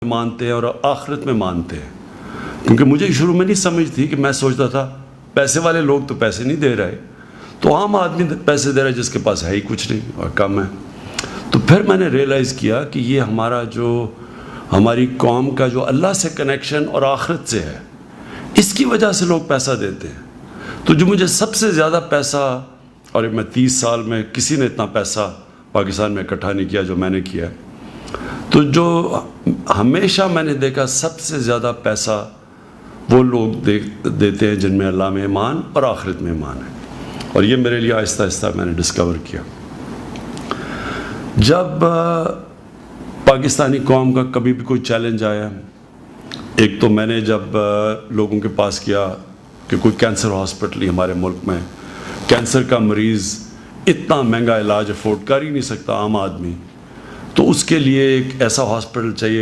मानते हैं और आखिरत में मानते हैं, क्योंकि मुझे शुरू में नहीं समझ थी कि मैं सोचता था पैसे वाले लोग तो पैसे नहीं दे रहे, तो आम आदमी पैसे दे रहा है जिसके पास है ही कुछ नहीं और कम है। तो फिर मैंने रियलाइज़ किया कि ये हमारी कौम का जो अल्लाह से कनेक्शन और आखिरत से है, इसकी वजह से लोग पैसा देते हैं। तो जो मुझे सबसे ज़्यादा पैसा, और मैं 30 साल में किसी ने इतना पैसा पाकिस्तान में इकट्ठा नहीं किया जो मैंने किया, तो जो हमेशा मैंने देखा सबसे ज़्यादा पैसा वो लोग देते हैं जिनमें अल्लाह में ईमान और आखिरत में ईमान है। और ये मेरे लिए आहिस्ता आहिस्ता मैंने डिस्कवर किया। जब पाकिस्तानी कौम का कभी भी कोई चैलेंज आया, एक तो मैंने जब लोगों के पास किया कि कोई कैंसर हॉस्पिटल ही हमारे मुल्क में, कैंसर का मरीज़ इतना महंगा इलाज अफोर्ड कर ही नहीं सकता आम आदमी, तो उसके लिए एक ऐसा हॉस्पिटल चाहिए